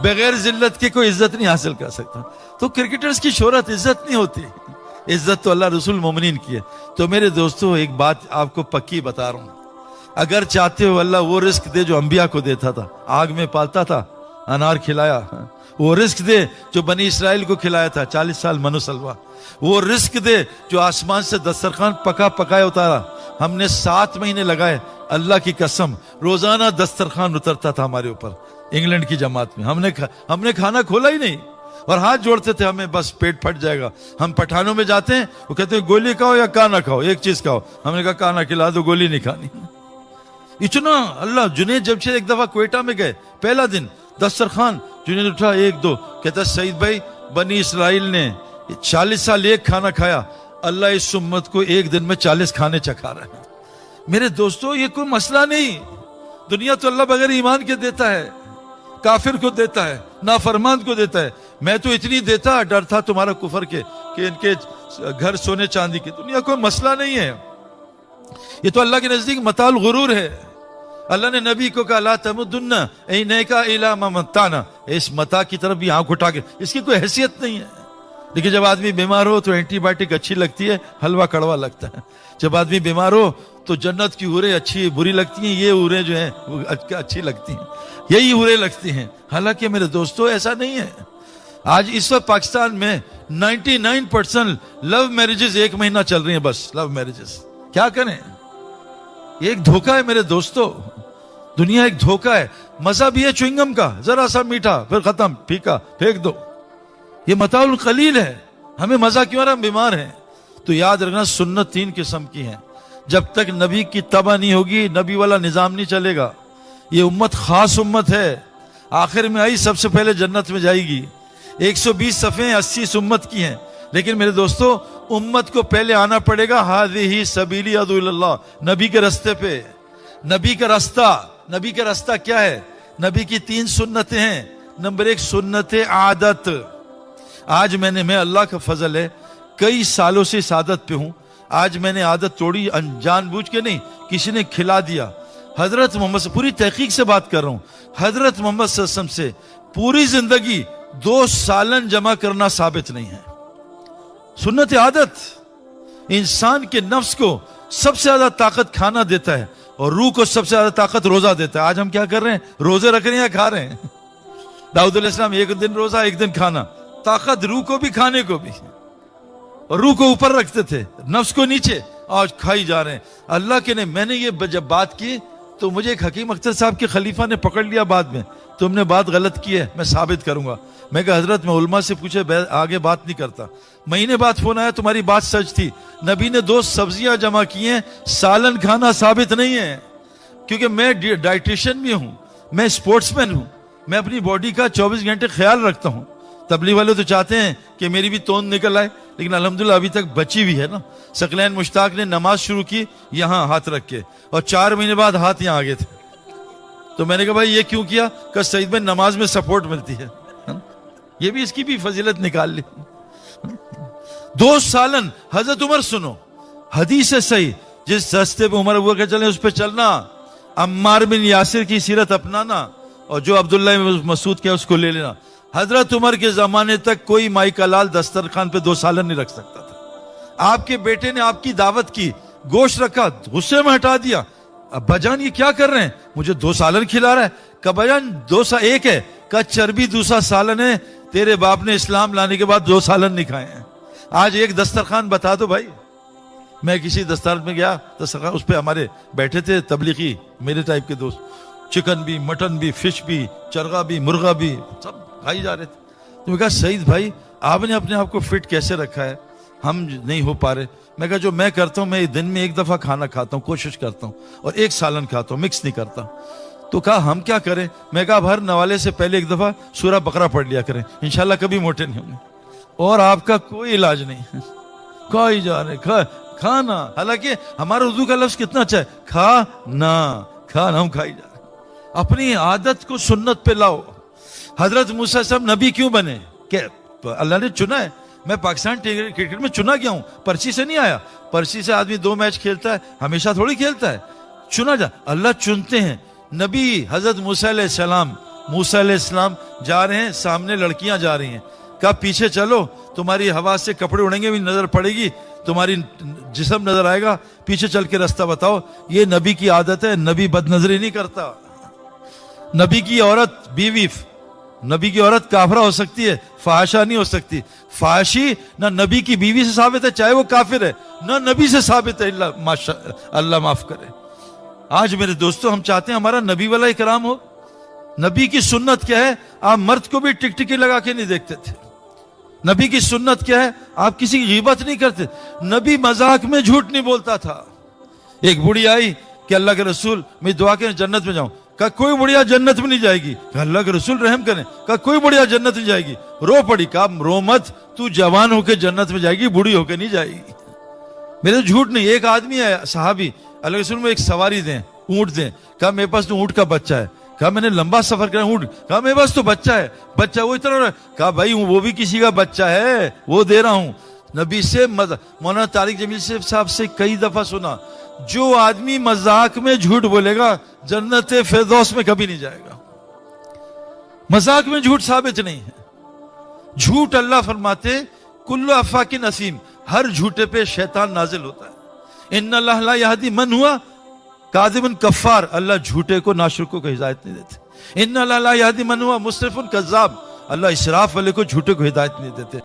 बगैर जिल्लत के कोई इज्जत नहीं हासिल कर सकता। तो क्रिकेटर्स की शोहरत इज्जत नहीं होती, इज्जत तो अल्लाह रसूल मोमिनीन की है। तो मेरे दोस्तों एक बात आपको पक्की बता रहा हूं, अगर चाहते हो अल्लाह वो रिस्क दे जो अंबिया को देता था, आग में पालता था, अनार खिलाया, वो रिस्क दे जो बनी इसराइल को खिलाया था 40 साल मनुसलवा, वो रिस्क दे जो आसमान से दस्तरखान पका पकाए उतारा। हमने 7 महीने लगाए, अल्लाह की कसम रोजाना दस्तरखान उतरता था हमारे ऊपर इंग्लैंड की जमात में। हमने खाना खोला ही नहीं और हाथ जोड़ते थे, हमें बस पेट फट जाएगा। हम पठानों में जाते हैं, वो कहते हैं गोली खाओ या काना खाओ, एक चीज खाओ। हमने कहा काना खिला दो, गोली नहीं खानी। इतना अल्लाह। जुनेद जमशेद एक दफा क्वेटा में गए, पहला दिन दस्तरखान, जुनेद उठा 1-2, कहता सईद भाई बनी इसराइल ने 40 साल एक खाना खाया, अल्लाह इस उम्मत को एक दिन में 40 खाने चखा रहा है। मेरे दोस्तों ये कोई मसला नहीं, दुनिया तो अल्लाह बगैर ईमान के देता है, काफिर को देता है, नाफरमान को देता है। मैं तो इतनी देता, डर था तुम्हारा कुफर के कि इनके घर सोने चांदी के। दुनिया कोई मसला नहीं है, ये तो अल्लाह के नजदीक मताल गुरूर है। अल्लाह ने नबी को कहा ला तमुद्दुन्ना ऐनैका इला मा मत्ताना, इस मता की तरफ भी आंख उठा के, इसकी कोई हैसियत नहीं है। देखिए जब आदमी बीमार हो तो एंटीबायोटिक अच्छी लगती है, हलवा कड़वा लगता है। जब आदमी बीमार हो तो जन्नत की उरे अच्छी बुरी लगती हैं, ये उरे जो है वो अच्छी लगती हैं, यही उरे लगती हैं। हालांकि मेरे दोस्तों ऐसा नहीं है। आज इस वक्त पाकिस्तान में 99% लव मैरिजेस 1 महीना चल रही हैं, बस लव मैरिजेस। क्या करें, ये एक धोखा है मेरे दोस्तों, दुनिया एक धोखा है। मजा भी है च्युइंगम का, जरा सा मीठा फिर खत्म, फीका फेंक दो, ये मताउल कलील है। हमें मजा क्यों आ रहा, हम बीमार हैं। तो याद रखना सुन्नत 3 किस्म की है, जब तक नबी की तबा नहीं होगी नबी वाला निजाम नहीं चलेगा। ये उम्मत खास उम्मत है, आखिर में आई सबसे पहले जन्नत में जाएगी। 120 सफ़े 80 इस उम्मत की हैं, लेकिन मेरे दोस्तों उम्मत को पहले आना पड़ेगा हाज़िही सबीली अदु इल्लल्लाह, नबी के रास्ते पे। नबी का रास्ता क्या है? नबी की 3 सुन्नतें हैं। नंबर 1 सुन्नत आदत। आज मैं अल्लाह का फजल है कई सालों से इस आदत पे हूं। आज मैंने आदत तोड़ी, जानबूझ के नहीं, किसी ने खिला दिया। हजरत मोहम्मद से पूरी तहकीक से बात कर रहा हूं, हजरत मोहम्मद सल्लल्लाहु अलैहि वसल्लम से पूरी जिंदगी 2 सालन जमा करना साबित नहीं है। सुन्नत आदत इंसान के नफ्स को सबसे ज्यादा ताकत खाना देता है और रूह को सबसे ज्यादा ताकत रोजा देता है। आज हम क्या कर रहे हैं, रोजे रख रहे हैं या खा रहे हैं? दाऊद अलैहिस्सलाम 1 दिन रोजा 1 दिन खाना, ताकत रूह को भी खाने को भी। और रूह को ऊपर रखते थे, नफ्स को नीचे, आज खाई जा रहे हैं। अल्लाह के ने, मैंने ये जब बात की तो मुझे एक हकीम अख्तर साहब के खलीफा ने पकड़ लिया बाद में, तुमने बात गलत की है, मैं साबित करूंगा। मैं कहा हजरत मैं उलमा से पूछे आगे बात नहीं करता। महीने बाद फोन आया तुम्हारी बात सच थी, नबी ने 2 सब्जियां जमा की हैं, सालन खाना साबित नहीं है। क्योंकि मैं डाइटिशियन भी हूं, मैं स्पोर्ट्समैन हूं, मैं अपनी बॉडी का 24 घंटे ख्याल रखता हूं। तबलीग वाले तो चाहते हैं कि मेरी भी तोंद निकल आए, लेकिन अल्हम्दुलिल्लाह अभी तक बची भी है ना। सकलैन मुश्ताक ने नमाज शुरू की यहां हाथ रख के, और 4 महीने बाद हाथ यहां आ गए थे। तो मैंने कहा भाई ये क्यों किया? कहा सईद भाई नमाज में सपोर्ट मिलती है। ये भी इसकी भी फजीलत निकाल ली। 2 सालन। हजरत उमर सुनो, हदीस है सही, जिस रास्ते पे उमर हुआ चले उस पर चलना, अम्मार बिन यासिर की सीरत अपनाना, और जो अब्दुल्ला मसूद क्या उसको ले लेना। हजरत उमर के जमाने तक कोई माई का लाल दस्तरखान पे 2 सालन नहीं रख सकता था। आपके बेटे ने आपकी दावत की, गोश्त रखा, गुस्से में हटा दिया। अब्बाजान ये क्या कर रहे हैं, मुझे 2 सालन खिला रहा है। कब्बाजान 2 एक है, का चर्बी दूसरा सालन है, तेरे बाप ने इस्लाम लाने के बाद 2 सालन नहीं खाए हैं। आज एक दस्तरखान बता दो भाई। मैं किसी दस्तरखान में गया, दस्तरखान उस पर हमारे बैठे थे तबलीगी मेरे टाइप के दोस्त, चिकन भी, मटन भी, फिश भी, चरगा भी, मुर्गा भी, सब खाई जा रहे थे। तो मैं कहा सईद भाई आपने अपने आप को फिट कैसे रखा है, हम नहीं हो पा रहे। मैं कहा जो मैं करता हूं, मैं दिन में 1 दफा खाना खाता हूं, कोशिश करता हूं, और 1 सालन खाता हूं, मिक्स नहीं करता। तो कहा हम क्या करें? मैं कहा हर नवाले से पहले 1 दफा सूरह बकरा पढ़ लिया करें, इंशाल्लाह कभी मोटे नहीं होंगे। और आपका कोई इलाज नहीं। खाई जा रहे, खाना। हालांकि हमारा उर्दू का लफ्ज कितना अच्छा है, खाना, हम खाई जा रहे। अपनी आदत को सुन्नत पे लाओ। हजरत मूसा साहब नबी क्यों बने? क्या अल्लाह ने चुना है? मैं पाकिस्तान क्रिकेट में चुना गया हूं, पर्ची से नहीं आया। पर्ची से आदमी 2 मैच खेलता है, हमेशा थोड़ी खेलता है, चुना जा। अल्लाह चुनते हैं। नबी हजरत मूसा अलैहिस्सलाम मूसा अलैहिस्सलाम जा रहे हैं, सामने लड़कियां जा रही हैं, कहा पीछे चलो, तुम्हारी हवा से कपड़े उड़ेंगे भी, नजर पड़ेगी, तुम्हारी जिस्म नजर आएगा, पीछे चल के रास्ता बताओ। ये नबी की आदत है, नबी बदनजरी नहीं करता। नबी की औरत बीवी, नबी की औरत काफरा हो सकती है, फाहशा नहीं हो सकती। फाहशी ना नबी की बीवी से साबित है, चाहे वो काफिर है, ना नबी से साबित है, अल्लाह माफ करे। आज मेरे दोस्तों, हम चाहते हैं हमारा नबी वाला इकराम हो। नबी की सुन्नत क्या है? आप मर्द को भी टिकटिकी लगा के नहीं देखते थे। नबी की सुन्नत क्या है? आप किसी की गीबत नहीं करते। नबी मजाक में झूठ नहीं बोलता था। एक बुढ़ी आई कि अल्लाह के रसूल, मैं दुआ के जन्नत में जाऊं। कहा कोई बुढ़िया जन्नत में नहीं जाएगी। कहा अल्लाह के रसूल रहम करें। कहा कोई बुढ़िया जन्नत में जाएगी। रो पड़ी। कहा रो मत, तू जवान होकर जन्नत में जाएगी, बूढ़ी होकर नहीं जाएगी। मेरे झूठ नहीं। एक आदमी है सहाबी, अल्लाह के रसूल में एक सवारी दें, ऊंट दें। कहा मेरे पास तो ऊंट का बच्चा है। कहा मैंने लंबा सफर करा ऊंट। कहा मेरे पास तो बच्चा है। बच्चा वो इतना। कहा भाई वो भी किसी का बच्चा है, वो दे रहा हूं। नबी से मौलाना तारिक जमील साहब से कई दफा सुना, जो आदमी मजाक में झूठ बोलेगा जन्नत फिरदौस में कभी नहीं जाएगा। मजाक में झूठ साबित नहीं है। झूठ अल्लाह फरमाते कुल्लु अफाकिन असीम, हर झूठे पे शैतान नाजिल होता है। इन्नल्लाह ला यहदी मन हुआ कादिबन कफ्फार, अल्लाह झूठे को नाशुकों को हिदायत नहीं देते। इन्नल्लाह ला यहदी मन हुआ मुसरिफुन कज़्ज़ाब, अल्लाह इसराफ वाले को झूठे को हिदायत नहीं देते।